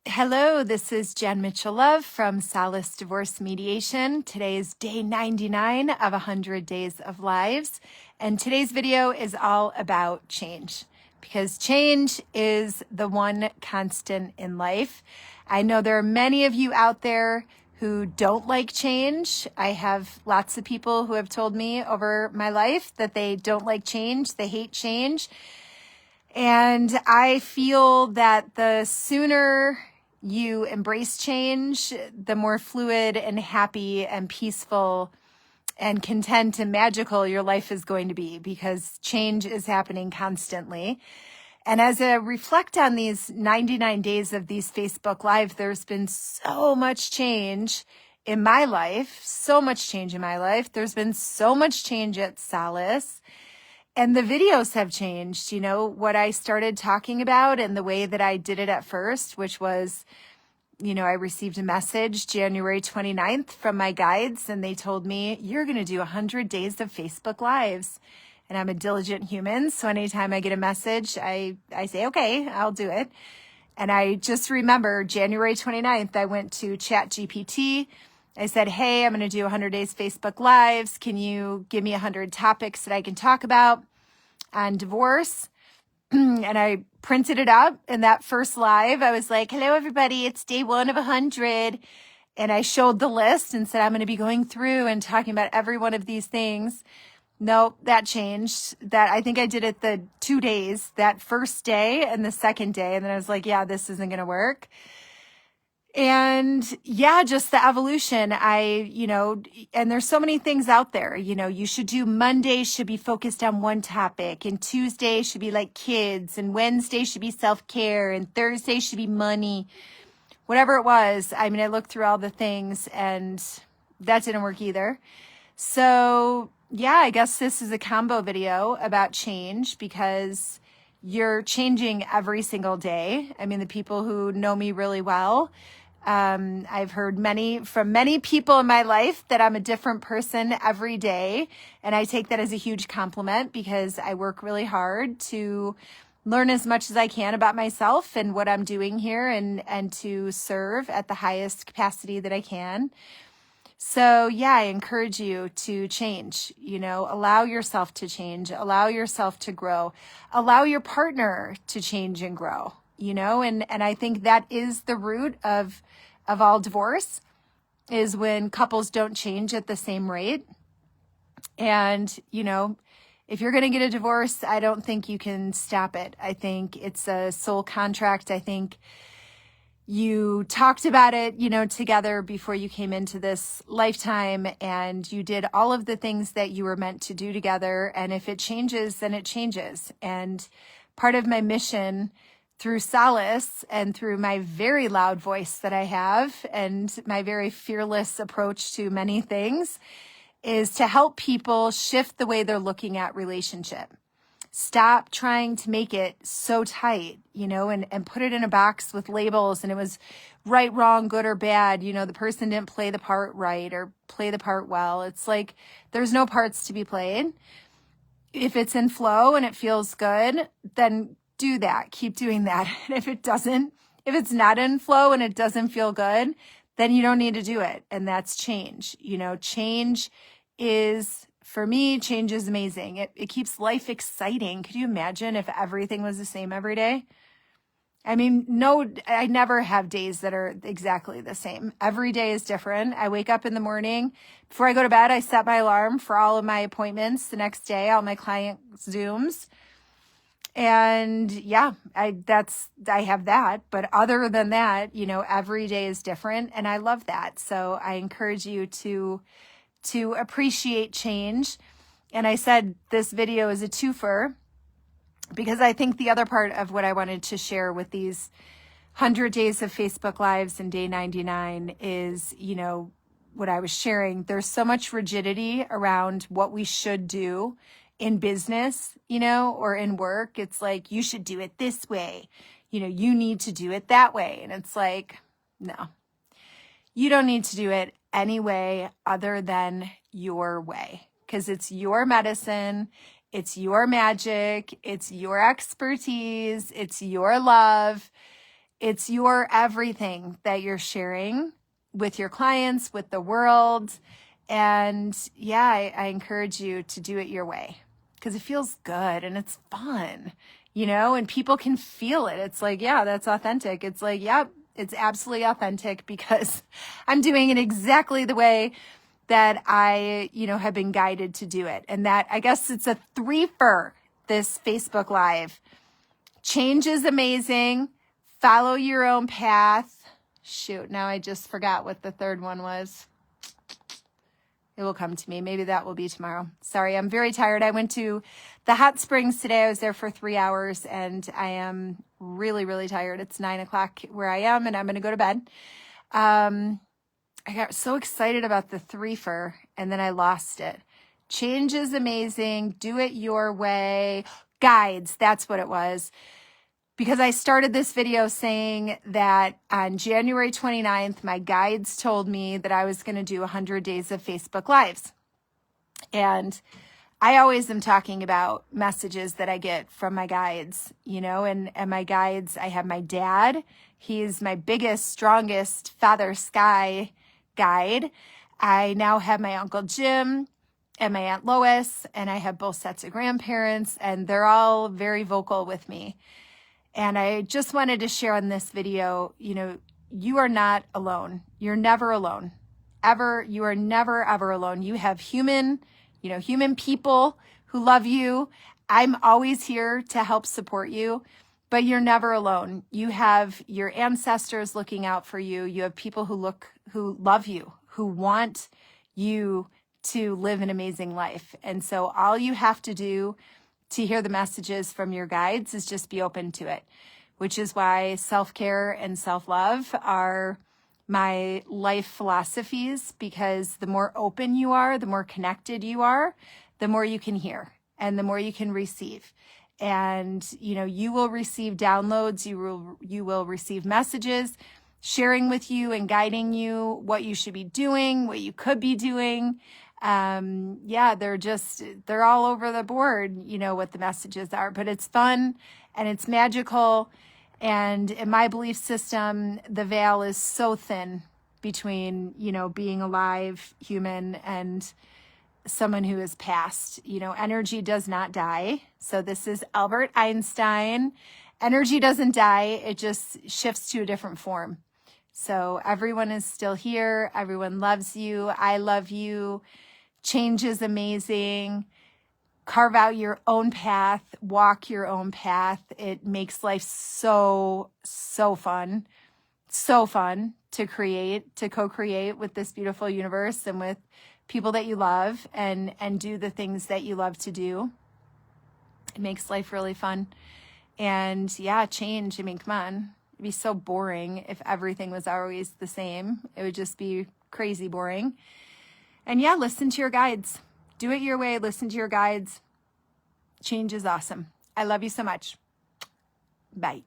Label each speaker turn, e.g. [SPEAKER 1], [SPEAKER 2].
[SPEAKER 1] Hello, this is Jen Mitchell Love from Solace Divorce Mediation. Today is day 99 of 100 Days of Lives, and today's video is all about change because change is the one constant in life. I know there are many of you out there who don't like change. I have lots of people who have told me over my life that they don't like change, they hate change. And I feel that the sooner you embrace change, the more fluid and happy and peaceful and content and magical your life is going to be, because change is happening constantly. And as I reflect on these 99 days of these Facebook Live, there's been so much change in my life, so much change in my life. There's been so much change at Solace. And the videos have changed, what I started talking about and the way that I did it at first, which was, I received a message January 29th from my guides, and they told me, you're going to do 100 days of Facebook Lives. And I'm a diligent human, so anytime I get a message, I say, okay, I'll do it. And I just remember January 29th, I went to ChatGPT. I said, hey, I'm going to do 100 days Facebook Lives. Can you give me 100 topics that I can talk about on divorce? And I printed it up. And that first live, I was like, hello, everybody. It's day 1 of 100. And I showed the list and said, I'm going to be going through and talking about every one of these things. No, that changed. That I think I did it the 2 days, that first day and the second day. And then I was like, yeah, this isn't going to work. And yeah, just the evolution. And there's so many things out there. You should do Monday should be focused on one topic, and Tuesday should be like kids, and Wednesday should be self-care, and Thursday should be money, whatever it was. I looked through all the things and that didn't work either. So yeah, I guess this is a combo video about change because you're changing every single day. The people who know me really well, I've heard from many people in my life that I'm a different person every day. And I take that as a huge compliment because I work really hard to learn as much as I can about myself and what I'm doing here and to serve at the highest capacity that I can. So yeah, I encourage you to change, allow yourself to change, allow yourself to grow, allow your partner to change and grow, and I think that is the root of all divorce, is when couples don't change at the same rate. And, if you're going to get a divorce, I don't think you can stop it. I think it's a soul contract. I think you talked about it, together before you came into this lifetime, and you did all of the things that you were meant to do together. And if it changes, then it changes. And part of my mission through Solace and through my very loud voice that I have and my very fearless approach to many things is to help people shift the way they're looking at relationship. Stop trying to make it so tight, and put it in a box with labels, and it was right, wrong, good or bad. The person didn't play the part right or play the part well. It's like there's no parts to be played. If it's in flow and it feels good, then do that. Keep doing that. And if it's not in flow and it doesn't feel good, then you don't need to do it. And that's change. Change is, for me, change is amazing. It keeps life exciting. Could you imagine if everything was the same every day? No, I never have days that are exactly the same. Every day is different. I wake up in the morning. Before I go to bed, I set my alarm for all of my appointments the next day, all my client Zooms. And yeah, I have that. But other than that, every day is different. And I love that. So I encourage you to appreciate change. And I said this video is a twofer because I think the other part of what I wanted to share with these 100 days of Facebook Lives and day 99 is, what I was sharing. There's so much rigidity around what we should do in business, or in work. It's like, you should do it this way. You need to do it that way. And it's like, no, you don't need to do it any way other than your way, because it's your medicine. It's your magic. It's your expertise. It's your love. It's your everything that you're sharing with your clients, with the world. And yeah, I encourage you to do it your way because it feels good and it's fun, and people can feel it. It's like, yeah, that's authentic. It's like, yeah, it's absolutely authentic because I'm doing it exactly the way that I, have been guided to do it. And that, I guess it's a 3-fer, this Facebook Live. Change is amazing. Follow your own path. Shoot, now I just forgot what the third one was. It will come to me. Maybe that will be tomorrow. Sorry, I'm very tired. I went to the hot springs today. I was there for 3 hours and I am really, really tired. It's 9 o'clock where I am and I'm going to go to bed. I got so excited about the 3-fer and then I lost it. Change is amazing. Do it your way. Guides, that's what it was. Because I started this video saying that on January 29th, my guides told me that I was going to do 100 days of Facebook Lives. And I always am talking about messages that I get from my guides, and my guides, I have my dad. He's my biggest, strongest Father Sky guide. I now have my Uncle Jim and my Aunt Lois, and I have both sets of grandparents, and they're all very vocal with me. And I just wanted to share on this video, you are not alone. You're never alone. Ever. You are never, ever alone. You have human people who love you. I'm always here to help support you, but you're never alone. You have your ancestors looking out for you. You have people who love you, who want you to live an amazing life. And so all you have to do to hear the messages from your guides is just be open to it, which is why self-care and self-love are my life philosophies, because the more open you are, the more connected you are, the more you can hear and the more you can receive. And, you will receive downloads, you will receive messages sharing with you and guiding you what you should be doing, what you could be doing. They're all over the board, what the messages are, but it's fun and it's magical. And in my belief system, the veil is so thin between, being alive, human, and someone who is passed. Energy does not die. So this is Albert Einstein. Energy doesn't die. It just shifts to a different form. So everyone is still here. Everyone loves you. I love you. Change is amazing. Carve out your own path, walk your own path. It makes life so, so fun. So fun to co-create with this beautiful universe and with people that you love and do the things that you love to do. It makes life really fun. And yeah, change. Come on. It'd be so boring if everything was always the same. It would just be crazy boring. And yeah, listen to your guides. Do it your way. Listen to your guides. Change is awesome. I love you so much. Bye.